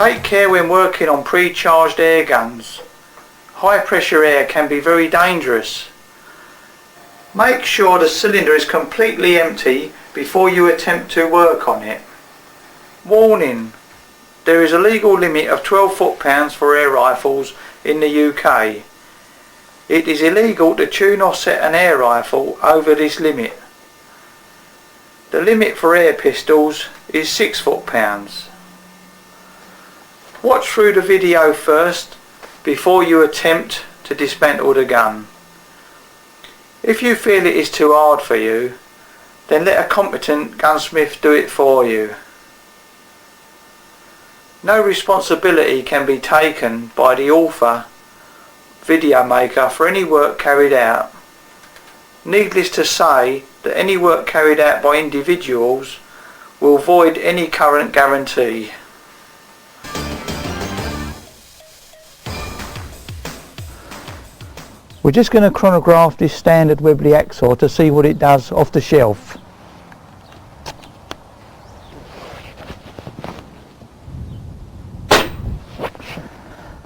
Take care when working on pre-charged air guns. High pressure air can be very dangerous. Make sure the cylinder is completely empty before you attempt to work on it. Warning: there is a legal limit of 12 foot-pounds for air rifles in the UK. It is illegal to tune or set an air rifle over this limit. The limit for air pistols is 6 foot-pounds. Watch through the video first before you attempt to dismantle the gun. If you feel it is too hard for you, then let a competent gunsmith do it for you. No responsibility can be taken by the author, video maker for any work carried out. Needless to say that any work carried out by individuals will void any current guarantee. We're just going to chronograph this standard Webley Axsor to see what it does off the shelf.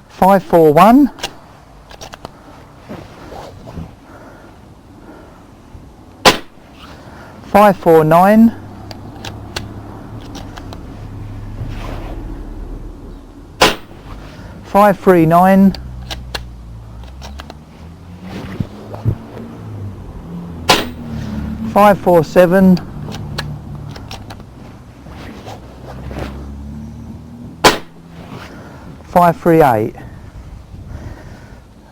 Five, 4, 1. 549, 539, 547, 538.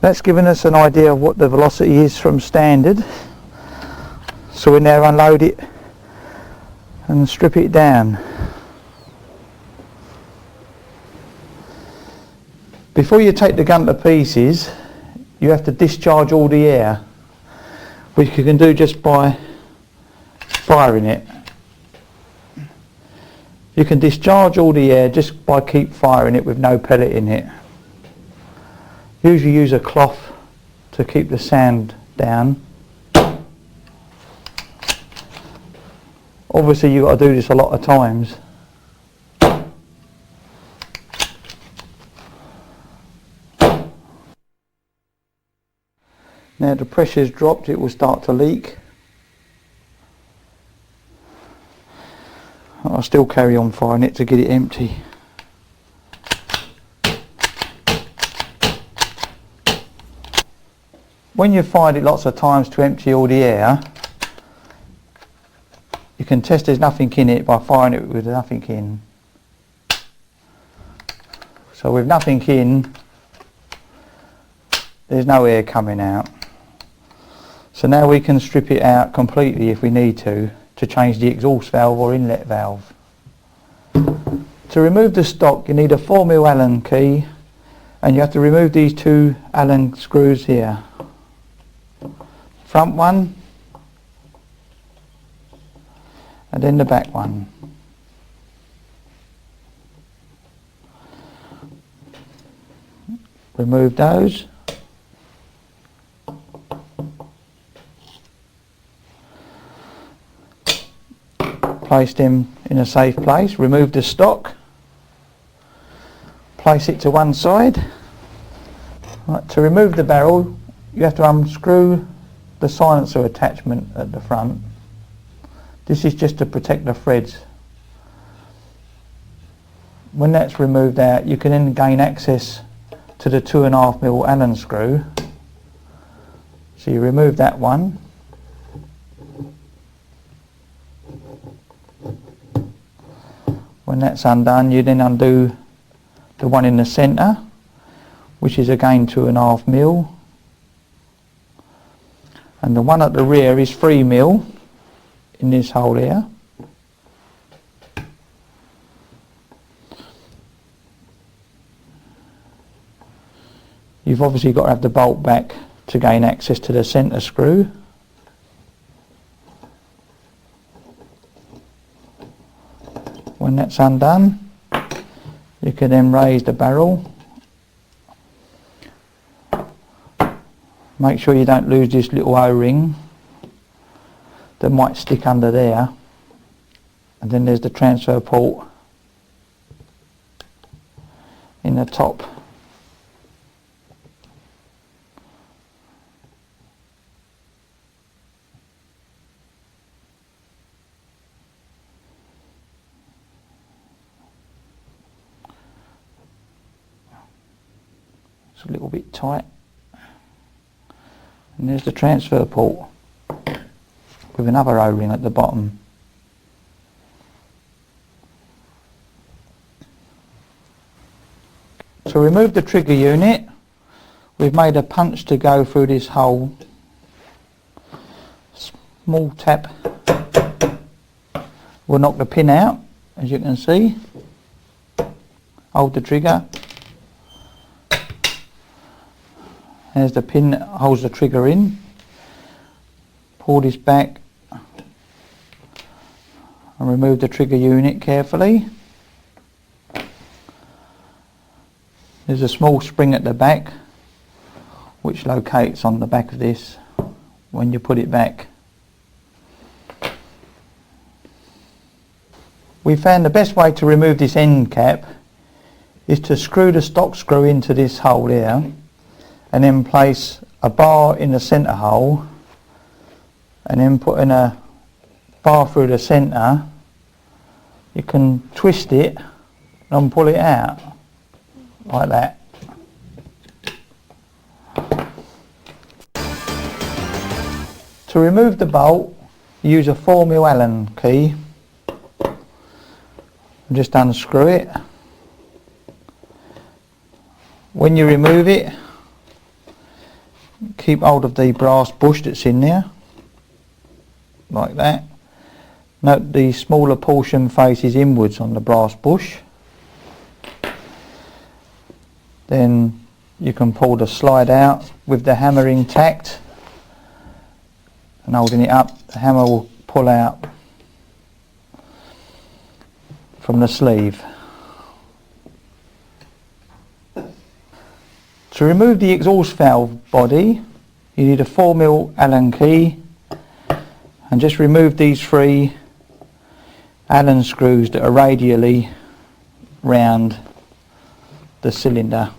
That's given us an idea of what the velocity is from standard. So we now unload it and strip it down. Before you take the gun to pieces, you have to discharge all the air, which you can do just by firing it. You can discharge all the air just by keep firing it with no pellet in it. Usually use a cloth to keep the sound down. Obviously you've got to do this a lot of times. Now the pressure's dropped, it will start to leak. I'll still carry on firing it to get it empty. When you've fired it lots of times to empty all the air, you can test there's nothing in it by firing it with nothing in. So with nothing in, there's no air coming out. So now we can strip it out completely if we need to change the exhaust valve or inlet valve. To remove the stock you need a 4mm Allen key, and you have to remove these two Allen screws here. Front one and then the back one. Remove those. Place them in a safe place. Remove the stock. Place it to one side. Right, to remove the barrel you have to unscrew the silencer attachment at the front. This is just to protect the threads. When that's removed out, you can then gain access to the 2.5mm Allen screw. So you remove that one. When that's undone, you then undo the one in the centre, which is again 2.5mm. And the one at the rear is 3mm. In this hole here. You've obviously got to have the bolt back to gain access to the centre screw. When that's undone, you can then raise the barrel. Make sure you don't lose this little O-ring that might stick under there, and then there's the transfer port. in the top. It's a little bit tight. And there's the transfer port with another O-ring at the bottom. To remove the trigger unit, we've made a punch to go through this hole. Small tap will knock the pin out, as you can see. Hold the trigger. There's the pin that holds the trigger in. Pull this back and remove the trigger unit carefully. There's a small spring at the back which locates on the back of this when you put it back. We found the best way to remove this end cap is to screw the stock screw into this hole here and then place a bar in the centre hole and then put in a bar through the centre. You can twist it and pull it out like that. To remove the bolt, use a 4mm Allen key. Just unscrew it. When you remove it, keep hold of the brass bush that's in there, like that. Note the smaller portion faces inwards on the brass bush. Then you can pull the slide out with the hammer intact, and holding it up, the hammer will pull out from the sleeve. To remove the exhaust valve body, you need a 4mm Allen key, and just remove these 3 Allen screws that are radially round the cylinder.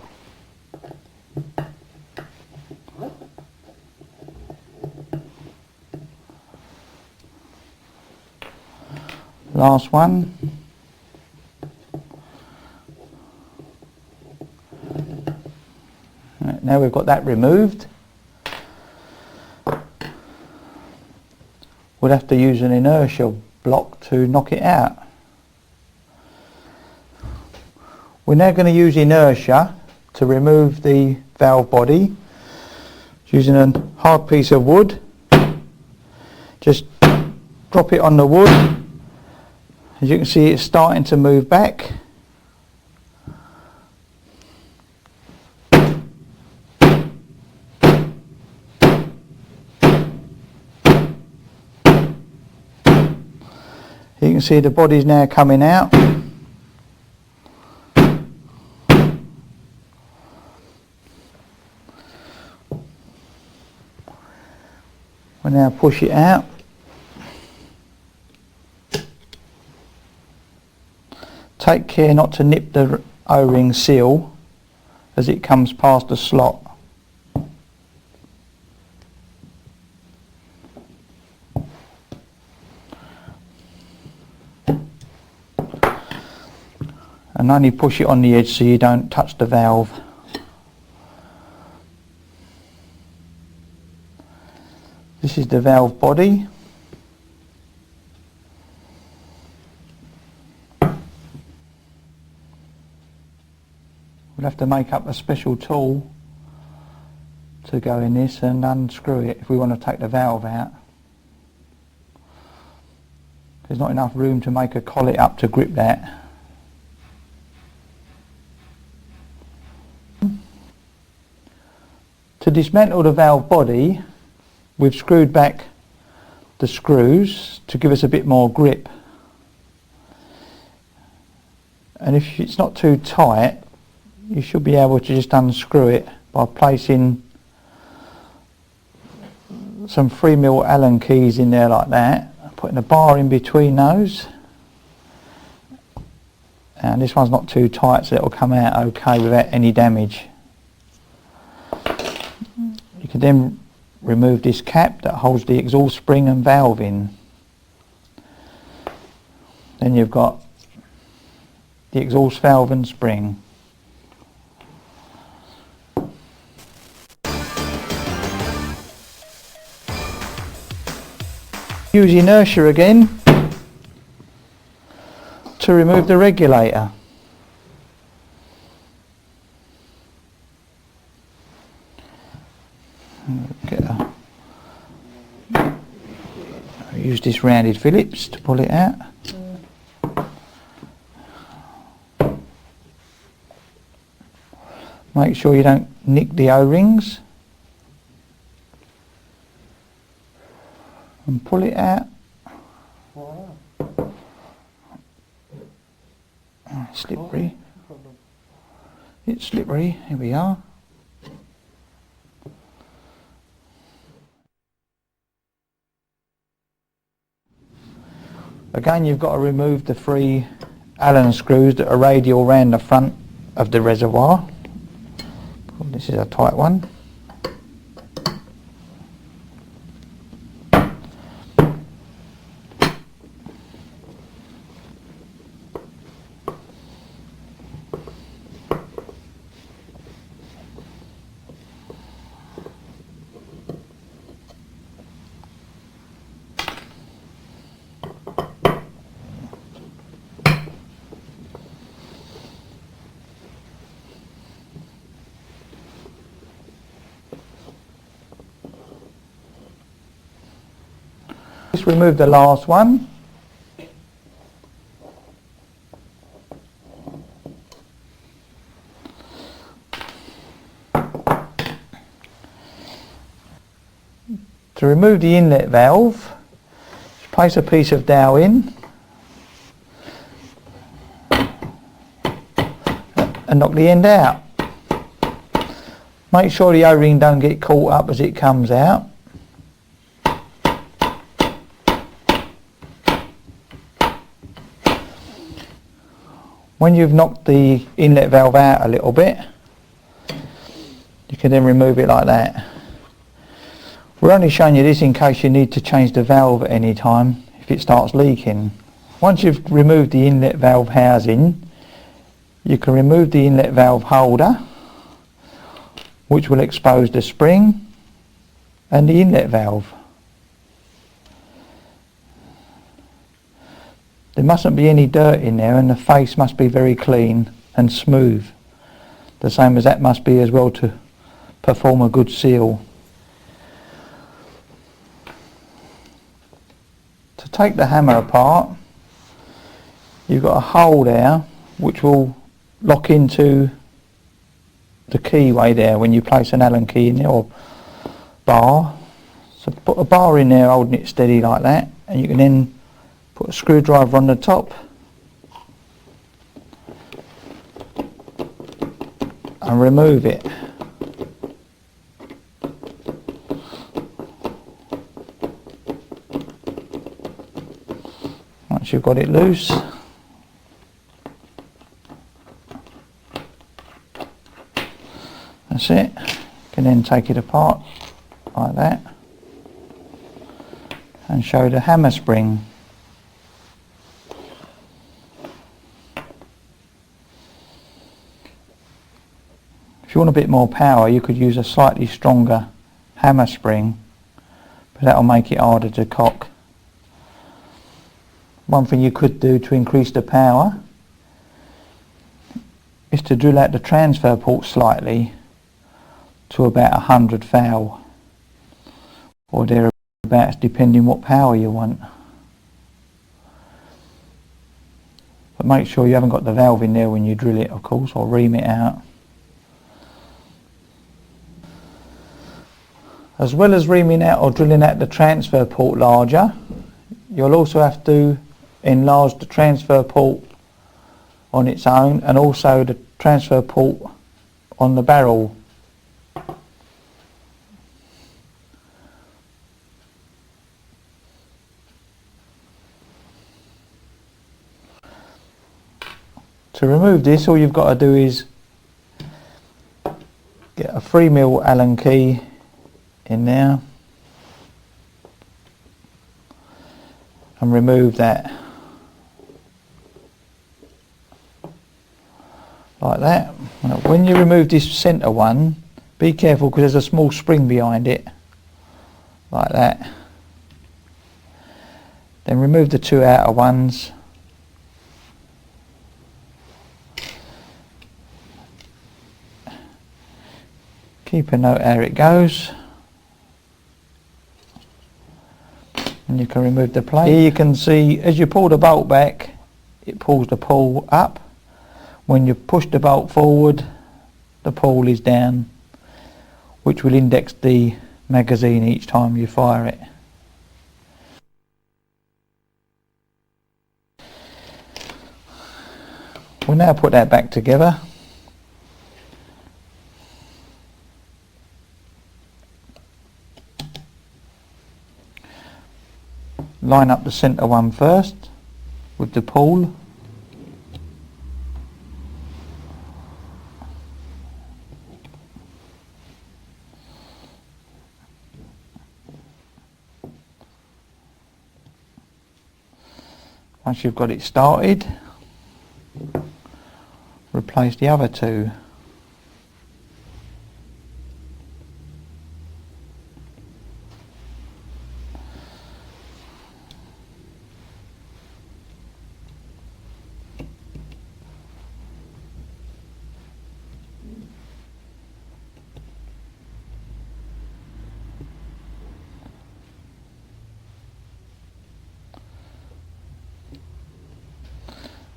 Last one. Now we've got that removed, we'll have to use an inertia block to knock it out. We're now going to use inertia to remove the valve body using a hard piece of wood. Just drop it on the wood. As you can see, it's starting to move back. You can see the body's now coming out. We'll now push it out. Take care not to nip the O-ring seal as it comes past the slot. And only push it on the edge so you don't touch the valve. This is the valve body. We'll have to make up a special tool to go in this and unscrew it if we want to take the valve out. There's not enough room to make a collet up to grip that. To dismantle the valve body, we've screwed back the screws to give us a bit more grip. And if it's not too tight, you should be able to just unscrew it by placing some 3mm Allen keys in there like that, putting a bar in between those, and this one's not too tight, so it'll come out okay without any damage. You can then remove this cap that holds the exhaust spring and valve in. Then you've got the exhaust valve and spring. Use inertia again to remove the regulator. Use this rounded Phillips to pull it out. Make sure you don't nick the O-rings. And pull it out. Slippery. It's slippery. Here we are. Again, you've got to remove the 3 Allen screws that are radial around the front of the reservoir. This is a tight one. Just remove the last one. To remove the inlet valve, just place a piece of dowel in and knock the end out. Make sure the O-ring don't get caught up as it comes out. When you've knocked the inlet valve out a little bit, you can then remove it like that. We're only showing you this in case you need to change the valve at any time if it starts leaking. Once you've removed the inlet valve housing, you can remove the inlet valve holder, which will expose the spring and the inlet valve. There mustn't be any dirt in there, and the face must be very clean and smooth. The same as that must be as well to perform a good seal. To take the hammer apart, you've got a hole there which will lock into the keyway there when you place an Allen key in there, or bar. So put a bar in there holding it steady like that, and you can then put a screwdriver on the top and remove it. Once you've got it loose, that's it. You can then take it apart like that and show the hammer spring. If you want a bit more power, you could use a slightly stronger hammer spring, but that'll make it harder to cock. One thing you could do to increase the power is to drill out the transfer port slightly to about 100 thou, or thereabouts, depending what power you want. But make sure you haven't got the valve in there when you drill it, of course, or ream it out. As well as reaming out or drilling out the transfer port larger, you'll also have to enlarge the transfer port on its own, and also the transfer port on the barrel. To remove this, all you've got to do is get a 3mm Allen key in there and remove that like that. Now, when you remove this centre one, be careful because there's a small spring behind it, like that. Then remove the two outer ones. Keep a note how it goes. And you can remove the plate. Here you can see as you pull the bolt back, it pulls the pull up. When you push the bolt forward, the pull is down, which will index the magazine each time you fire it. We'll now put that back together. Line up the centre one first with the pull. Once you've got it started, replace the other two.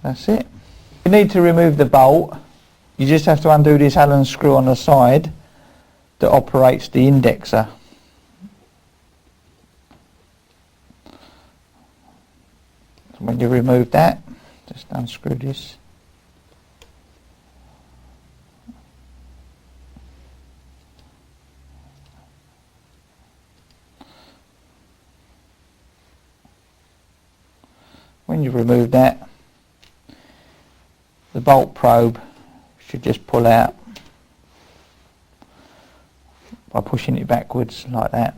That's it. You need to remove the bolt. You just have to undo this Allen screw on the side that operates the indexer. So when you remove that, just unscrew this. When you remove that, the bolt probe should just pull out by pushing it backwards like that.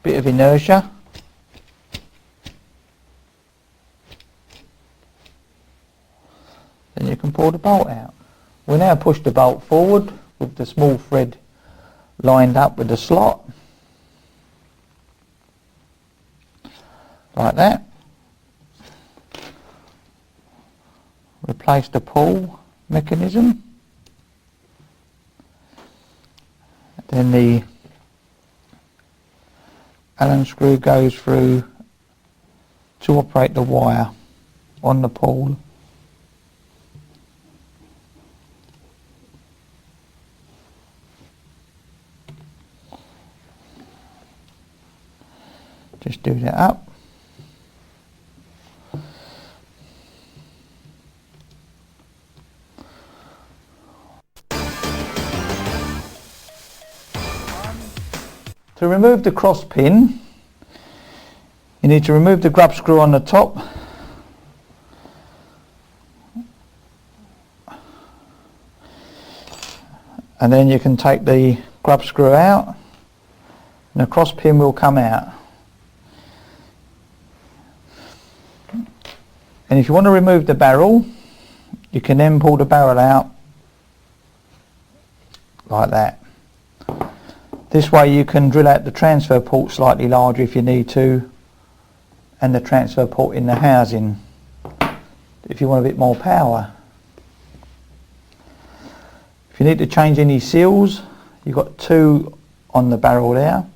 Bit of inertia. Then you can pull the bolt out. We'll now push the bolt forward with the small thread lined up with the slot, like that. Replace the pull mechanism. Then the Allen screw goes through to operate the wire on the pull. Just do that up. To remove the cross pin, you need to remove the grub screw on the top. And then you can take the grub screw out and the cross pin will come out. And if you want to remove the barrel, you can then pull the barrel out like that. This way you can drill out the transfer port slightly larger if you need to, and the transfer port in the housing if you want a bit more power. If you need to change any seals, you've got two on the barrel there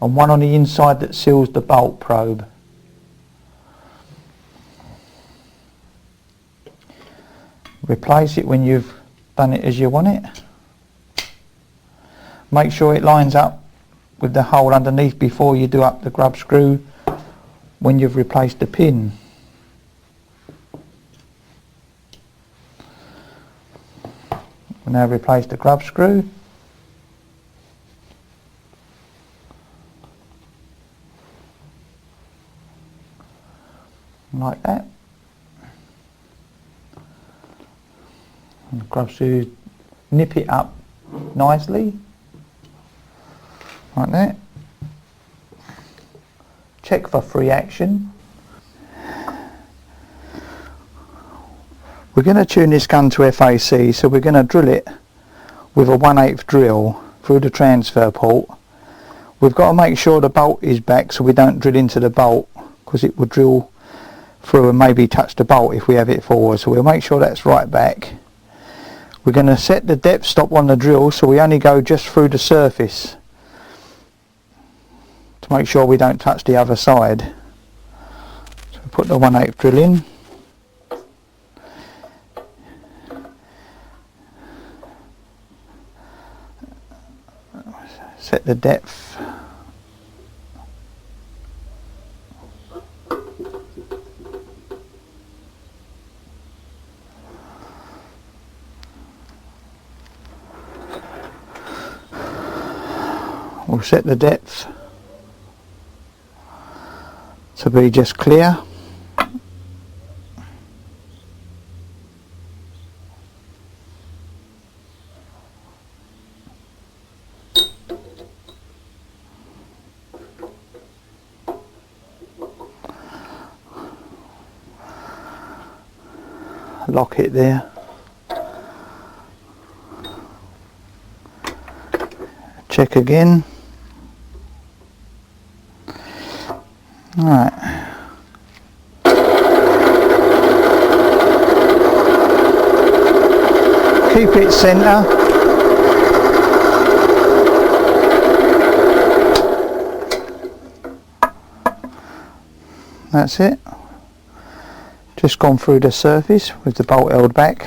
and one on the inside that seals the bolt probe. Replace it when you've done it as you want it. Make sure it lines up with the hole underneath before you do up the grub screw when you've replaced the pin. We'll now replace the grub screw. Like that. And the grub screw, nip it up nicely. Like that. Check for free action. We're going to tune this gun to FAC, so we're going to drill it with a 1/8 drill through the transfer port. We've got to make sure the bolt is back so we don't drill into the bolt, because it will drill through and maybe touch the bolt if we have it forward, so we'll make sure that's right back. We're going to set the depth stop on the drill so we only go just through the surface to make sure we don't touch the other side. So put the 1/8 drill in. Set the depth. We'll set the depth to be just clear. Lock it there. Check again. Alright. Keep it centre. That's it. Just gone through the surface with the bolt held back.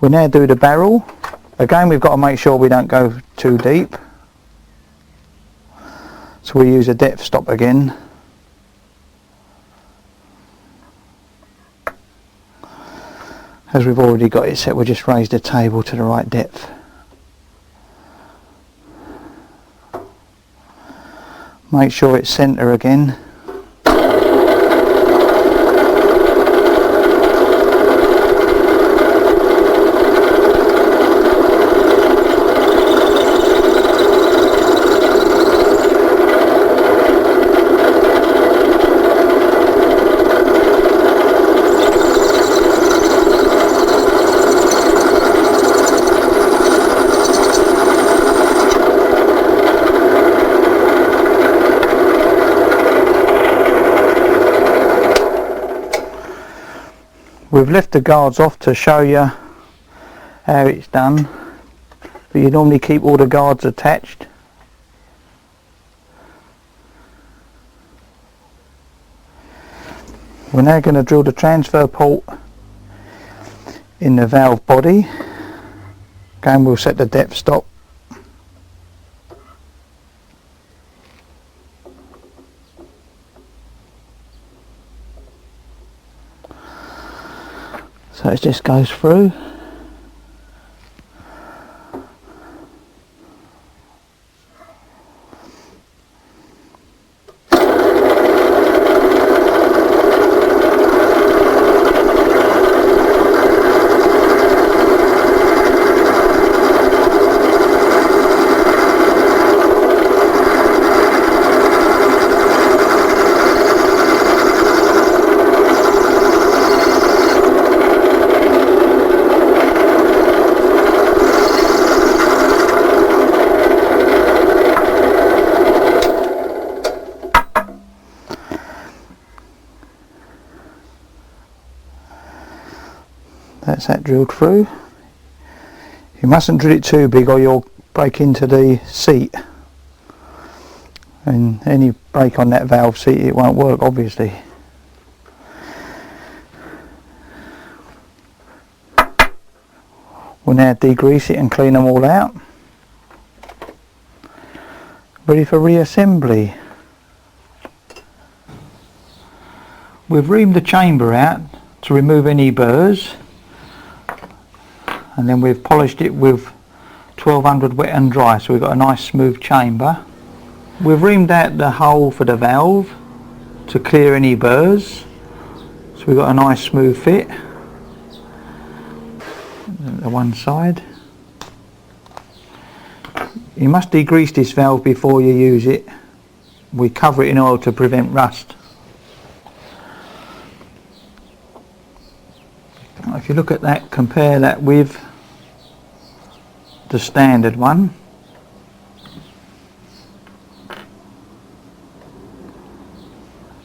We'll now do the barrel. Again, we've got to make sure we don't go too deep. So we use a depth stop again. As we've already got it set, we'll just raise the table to the right depth. Make sure it's centre again. We've left the guards off to show you how it's done, but you normally keep all the guards attached. We're now going to drill the transfer port in the valve body. Again, we'll set the depth stop. So it just goes through. That's that drilled through. You mustn't drill it too big or you'll break into the seat, and any break on that valve seat, it won't work obviously. We'll now degrease it and clean them all out. Ready for reassembly. We've reamed the chamber out to remove any burrs, and then we've polished it with 1200 wet and dry, so we've got a nice smooth chamber. We've reamed out the hole for the valve to clear any burrs, so we've got a nice smooth fit. The one side. You must degrease this valve before you use it. We cover it in oil to prevent rust. If you look at that, compare that with the standard one.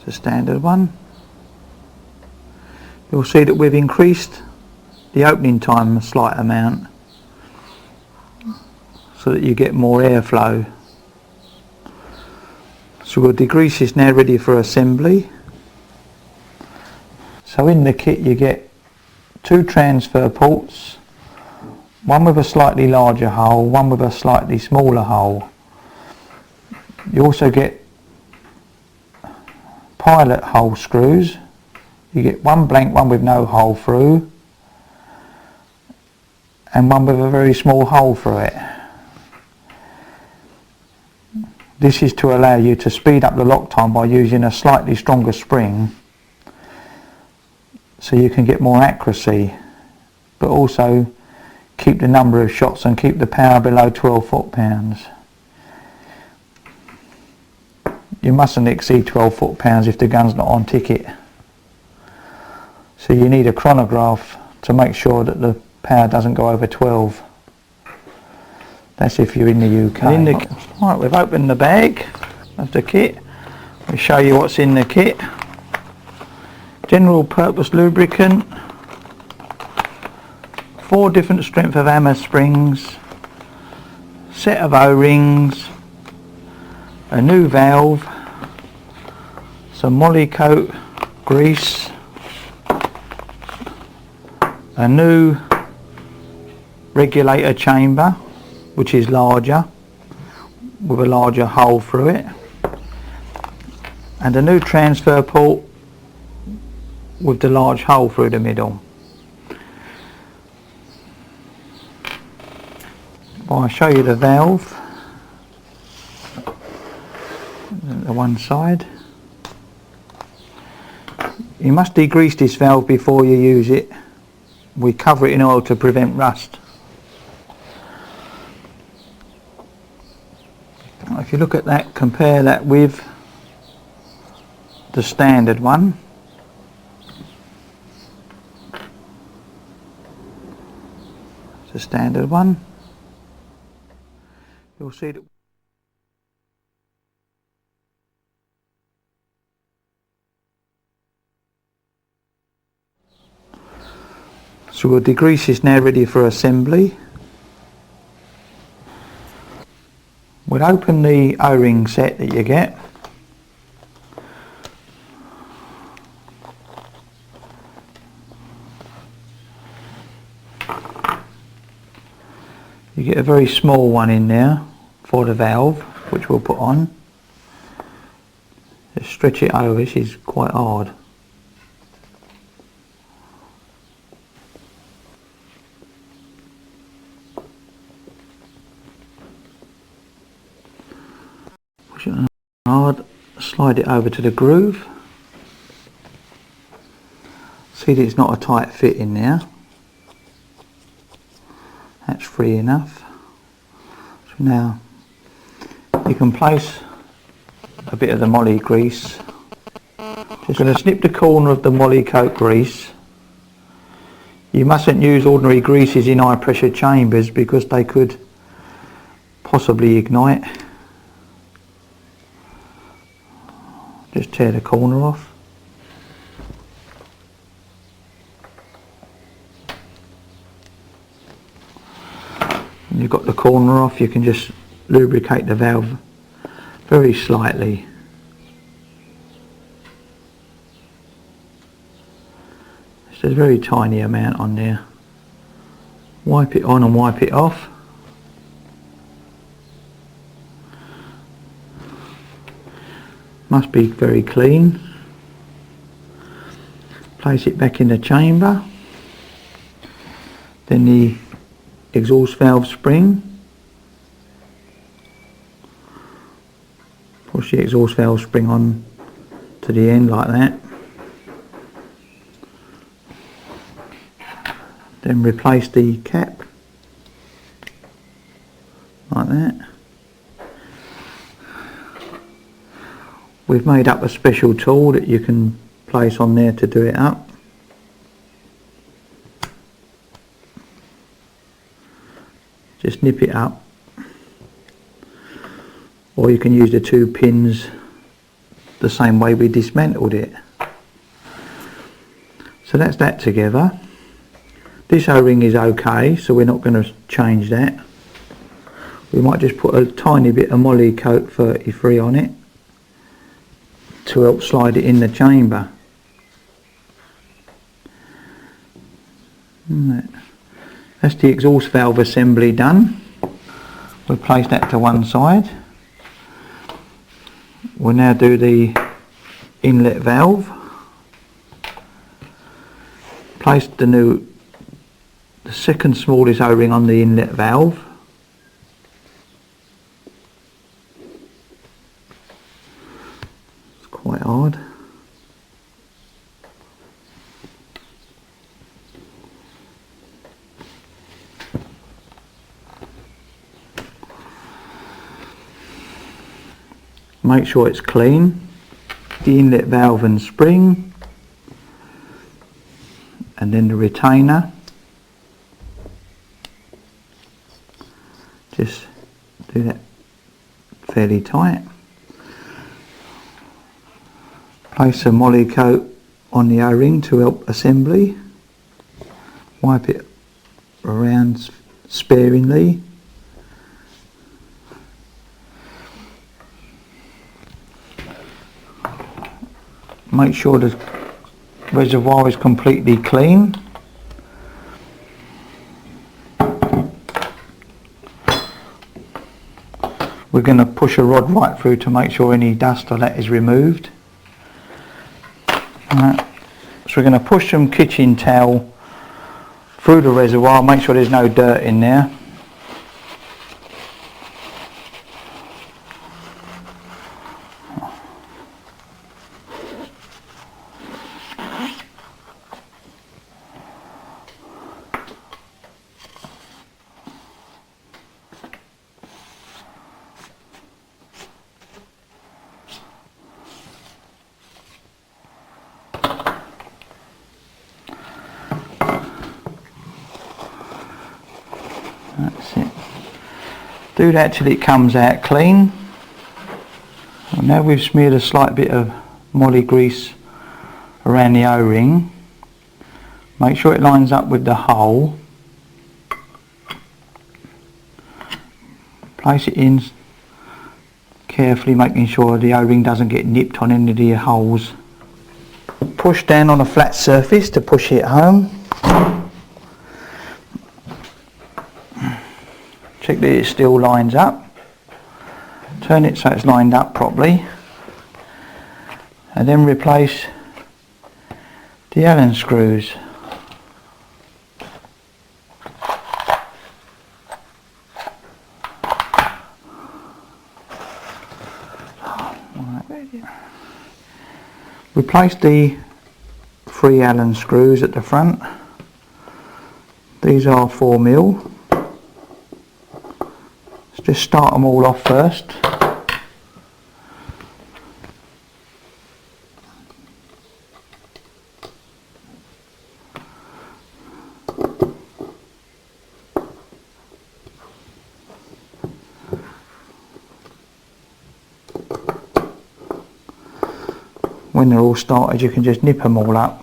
The standard one. You'll see that we've increased the opening time a slight amount so that you get more airflow. So we'll degrease this now, ready for assembly. So in the kit you get 2 transfer ports, one with a slightly larger hole, one with a slightly smaller hole. You also get pilot hole screws. You get one blank one with no hole through, and one with a very small hole through it. This is to allow you to speed up the lock time by using a slightly stronger spring, so you can get more accuracy, but also keep the number of shots and keep the power below 12 foot-pounds. You mustn't exceed 12 foot-pounds if the gun's not on ticket. So you need a chronograph to make sure that the power doesn't go over 12. That's if you're in the UK. Right, we've opened the bag of the kit. We'll show you what's in the kit. General purpose lubricant, 4 different strength of hammer springs, set of O-rings, a new valve, some moly coat grease, a new regulator chamber which is larger with a larger hole through it, and a new transfer port with the large hole through the middle. I'll show you the valve, the one side. You must degrease this valve before you use it. We cover it in oil to prevent rust. If you look at that, compare that with the standard one. The standard one. You'll see that so we'll degrease this now, ready for assembly. We'll open the O-ring set that you get. You get a very small one in there for the valve, which we'll put on. Just stretch it over, this is quite hard. Push it hard, slide it over to the groove. See that it's not a tight fit in there. That's free enough. So now you can place a bit of the moly grease. Just going to snip the corner of the moly coat grease. You mustn't use ordinary greases in high pressure chambers because they could possibly ignite. Just tear the corner off. When you've got the corner off, you can just lubricate the valve very slightly. Just a very tiny amount on there. Wipe it on and wipe it off. Must be very clean. Place it back in the chamber. Then the exhaust valve spring. Push the exhaust valve spring on to the end like that. Then replace the cap like that. We've made up a special tool that you can place on there to do it up. Just nip it up, or you can use the 2 pins the same way we dismantled it. So that's that together. This O-ring is okay, so we're not going to change that. We might just put a tiny bit of moly coat 33 on it to help slide it in the chamber. That's the exhaust valve assembly done. We'll place that to one side. We'll now do the inlet valve. Place the second smallest O-ring on the inlet valve. It's quite hard. Make sure it's clean. The inlet valve and spring, and then the retainer. Just do that fairly tight. Place a moly coat on the O-ring to help assembly. Wipe it around sparingly. Make sure the reservoir is completely clean. We're going to push a rod right through to make sure any dust or that is removed. Right. So we're going to push some kitchen towel through the reservoir, make sure there's no dirt in there. That's it. Do that till it comes out clean. And now we've smeared a slight bit of moly grease around the O-ring. Make sure it lines up with the hole. Place it in carefully, making sure the O-ring doesn't get nipped on any of the holes. Push down on a flat surface to push it home. Check that it still lines up. Turn it so it's lined up properly. And then replace the Allen screws. Replace the 3 Allen screws at the front. These are 4mm. Just start them all off first. When they're all started, you can just nip them all up.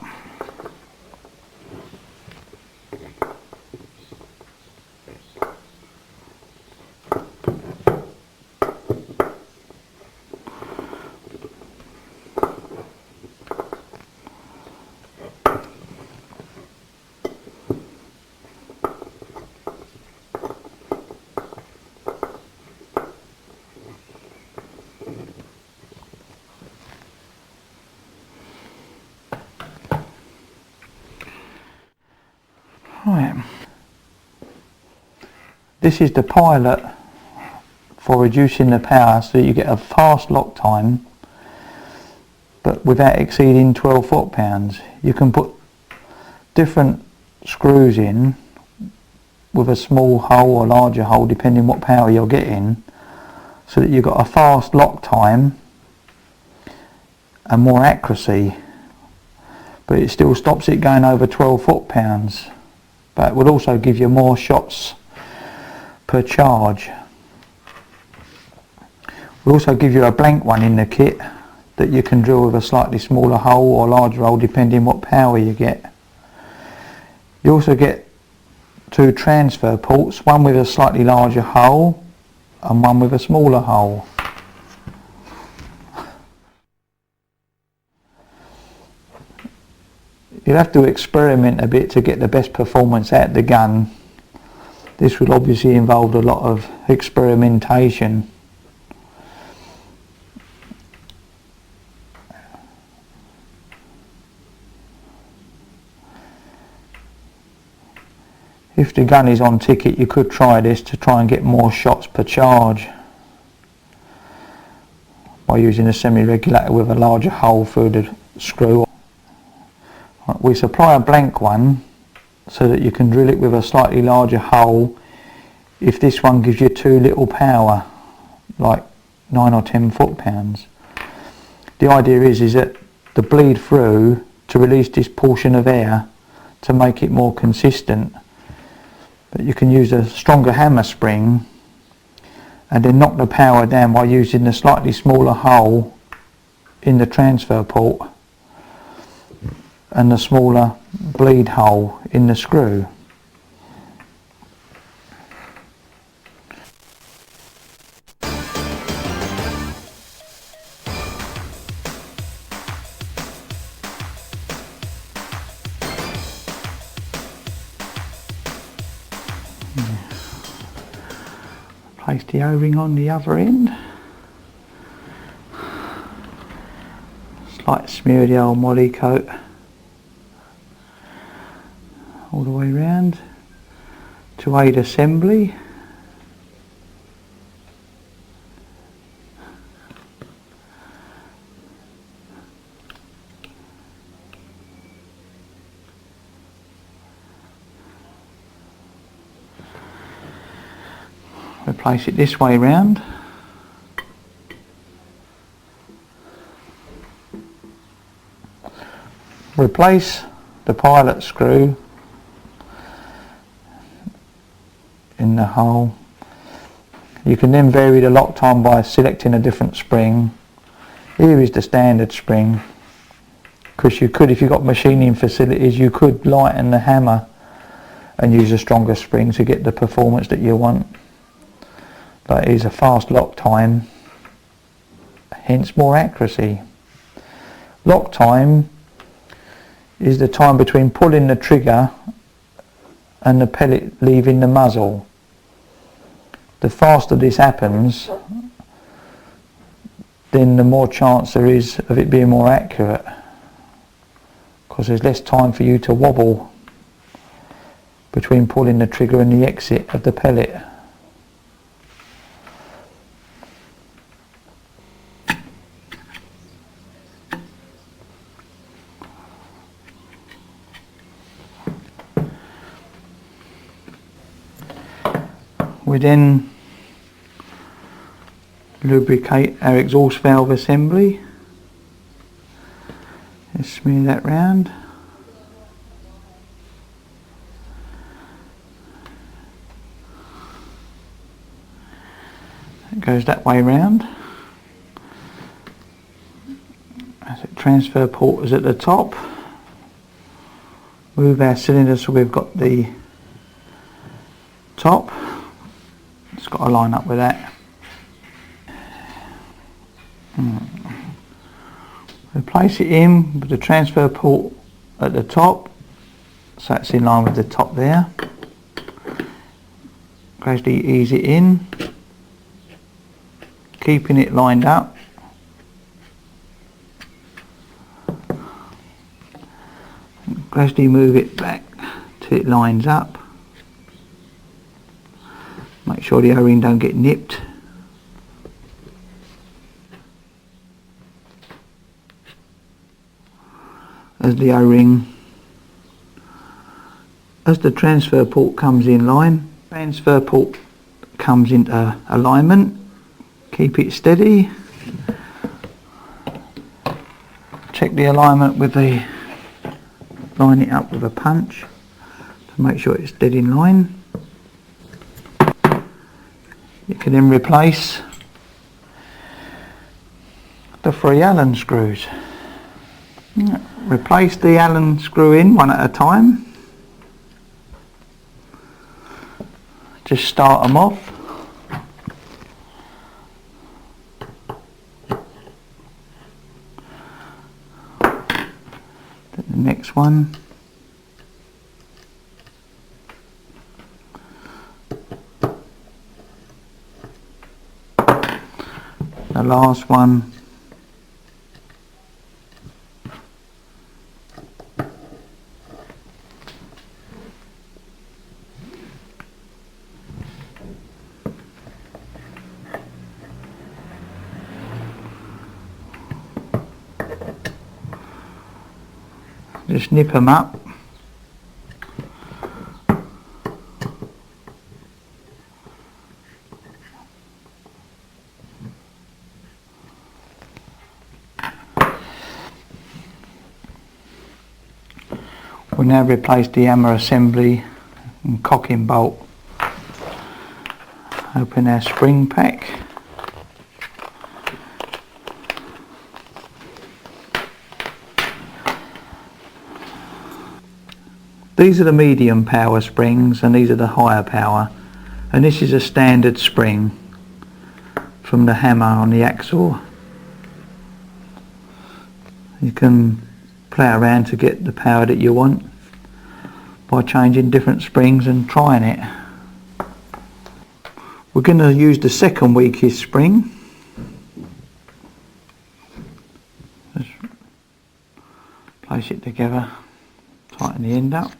Right. This is the pilot for reducing the power so you get a fast lock time but without exceeding 12 foot-pounds. You can put different screws in with a small hole or larger hole depending what power you're getting, so that you've got a fast lock time and more accuracy, but it still stops it going over 12 foot-pounds, but it will also give you more shots per charge. We also give you a blank one in the kit that you can drill with a slightly smaller hole or larger hole depending what power you get. You also get 2 transfer ports, one with a slightly larger hole and one with a smaller hole. You'll have to experiment a bit to get the best performance out of the gun. This will obviously involve a lot of experimentation. If the gun is on ticket, you could try this to try and get more shots per charge by using a semi-regulator with a larger hole through the screw. We supply a blank one so that you can drill it with a slightly larger hole if this one gives you too little power, like 9 or 10 foot-pounds. The idea is that the bleed through to release this portion of air to make it more consistent. But you can use a stronger hammer spring and then knock the power down by using the slightly smaller hole in the transfer port and the smaller bleed hole in the screw. Place the O-ring on the other end. Slight smear of the old molly coat all the way round to aid assembly. Place it this way round. Replace the pilot screw in the hole. You can then vary the lock time by selecting a different spring. Here is the standard spring, because you could, if you've got machining facilities, you could lighten the hammer and use a stronger spring to get the performance that you want. But it is a fast lock time, hence more accuracy. Lock time is the time between pulling the trigger and the pellet leaving the muzzle. The faster this happens, then the more chance there is of it being more accurate, because there's less time for you to wobble between pulling the trigger and the exit of the pellet. We then lubricate our exhaust valve assembly. Just smear that round. It goes that way round. As it transfer port is at the top. Move our cylinder so we've got the top. It's got to line up with that. We place it in with the transfer port at the top, so it's in line with the top there. Gradually ease it in, keeping it lined up. Gradually move it back till it lines up. Make sure the O-ring don't get nipped. As the O-ring, as the transfer port comes in line, transfer port comes into alignment, keep it steady. Check the alignment with the, line it up with a punch to make sure it's dead in line. You can then replace the 3 Allen screws. Replace the Allen screw in one at a time. Just start them off. Then the next one. The last one. Just nip them up. We'll now replace the hammer assembly and cocking bolt. Open our spring pack. These are the medium power springs and these are the higher power, and this is a standard spring from the hammer on the Axsor. You can play around to get the power that you want by changing different springs and trying it. We're going to use the second weakest spring. Just place it together, tighten the end up.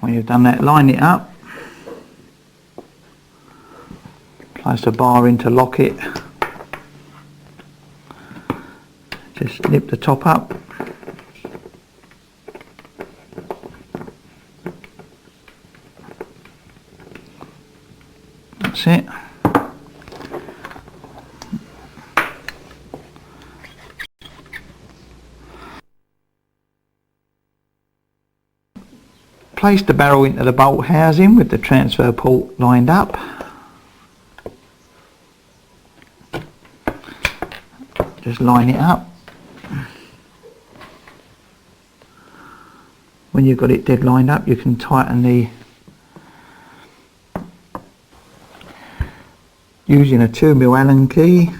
When you've done that, line it up, place a bar in to lock it, just nip the top up, that's it. Place the barrel into the bolt housing with the transfer port lined up. Just line it up. When you've got it dead lined up, you can tighten the, using a 2mm Allen key.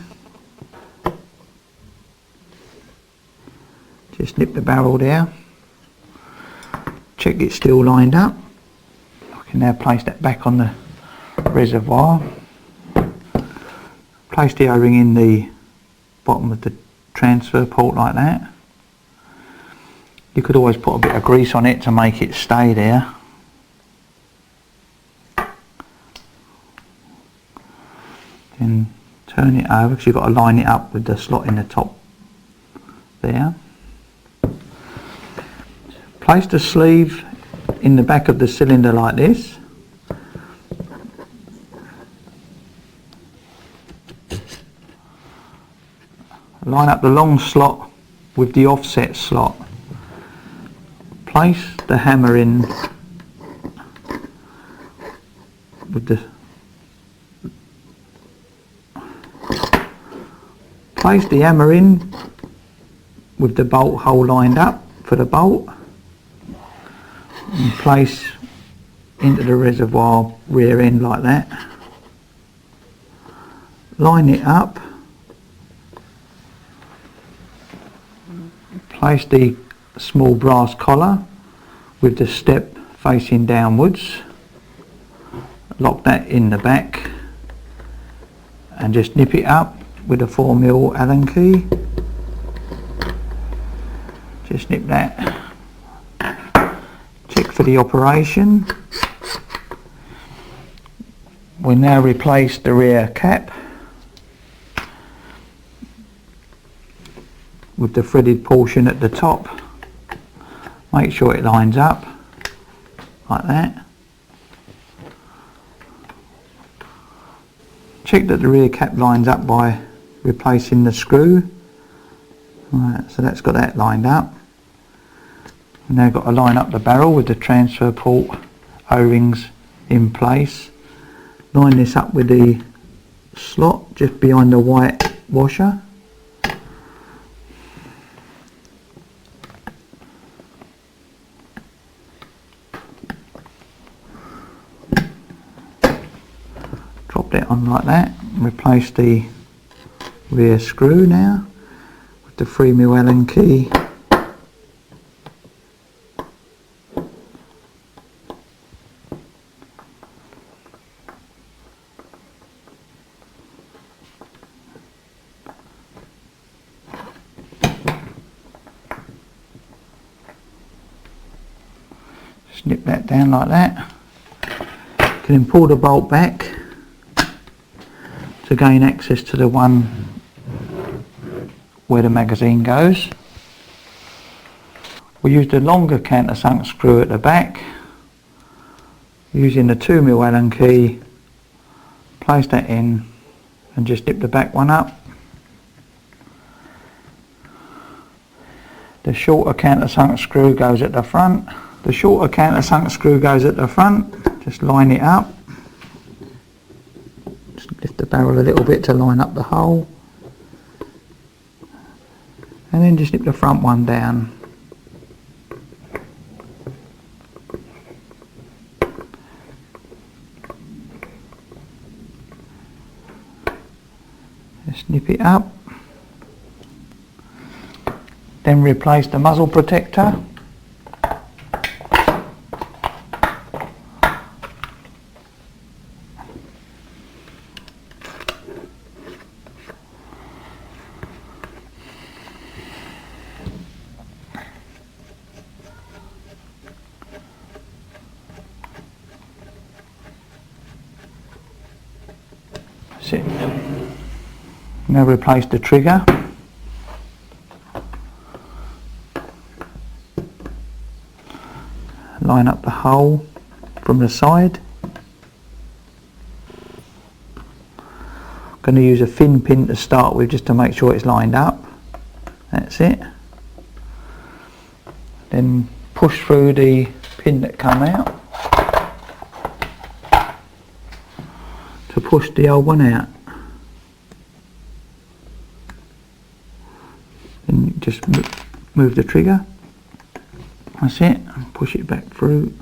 Just nip the barrel there. Check it's still lined up. I can now place that back on the reservoir. Place the O-ring in the bottom of the transfer port like that. You could always put a bit of grease on it to make it stay there. Then turn it over because you've got to line it up with the slot in the top there. Place the sleeve in the back of the cylinder like this. Line up the long slot with the offset slot. Place the hammer in with the bolt hole lined up for the bolt. And place into the reservoir rear end like that. Line it up. Place the small brass collar with the step facing downwards. Lock that in the back and just nip it up with a 4mm Allen key. Just snip that. Check for the operation. We now replace the rear cap with the threaded portion at the top. Make sure it lines up like that. Check that the rear cap lines up by replacing the screw. Right, so that's got that lined up. We've now got to line up the barrel with the transfer port O-rings in place. Line this up with the slot just behind the white washer. Drop that on like that. Replace the rear screw now with the 3mm Allen key. Snip that down like that. You can then pull the bolt back to gain access to the one where the magazine goes. We use the longer countersunk screw at the back. Using the 2mm Allen key, place that in and just dip the back one up. The shorter countersunk screw goes at the front. The shorter countersunk screw goes at the front. Just line it up. Just lift the barrel a little bit to line up the hole. And then just snip the front one down. Just snip it up. Then replace the muzzle protector. That's it. Now replace the trigger. Line up the hole from the side. I'm going to use a thin pin to start with just to make sure it's lined up. That's it. Then push through the pin that come out to push the old one out. Then just move the trigger. That's it, and push it back through.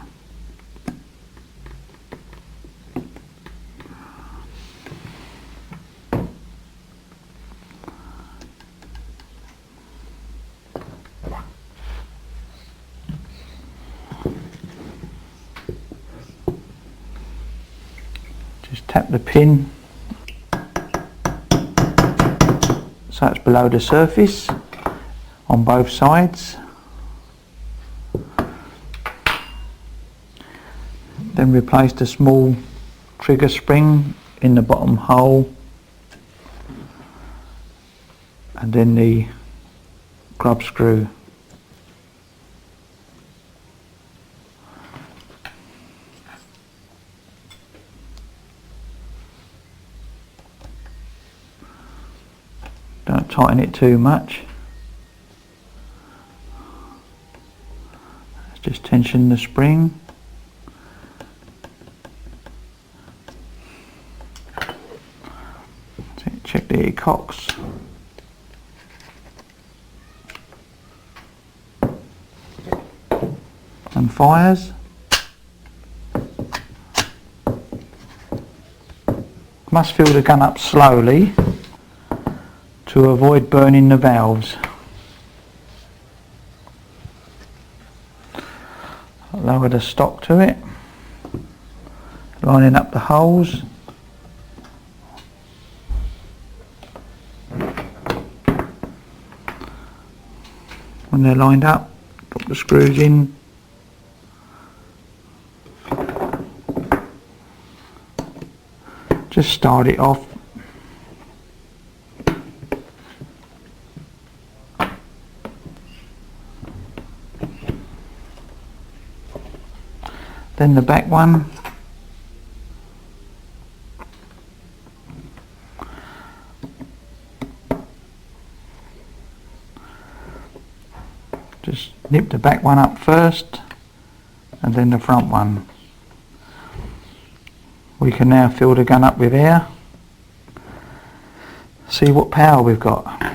Just tap the pin so it's below the surface on both sides. Then replace the small trigger spring in the bottom hole, and then the grub screw. Don't tighten it too much. Just tension the spring. Check the cocks. And fires. Must fill the gun up slowly to avoid burning the valves. Lower the stock to it, lining up the holes. when they're lined up, drop the screws in. Just start it off. Then the back one. Just nip the back one up first and then the front one. We can now fill the gun up with air. See what power we've got.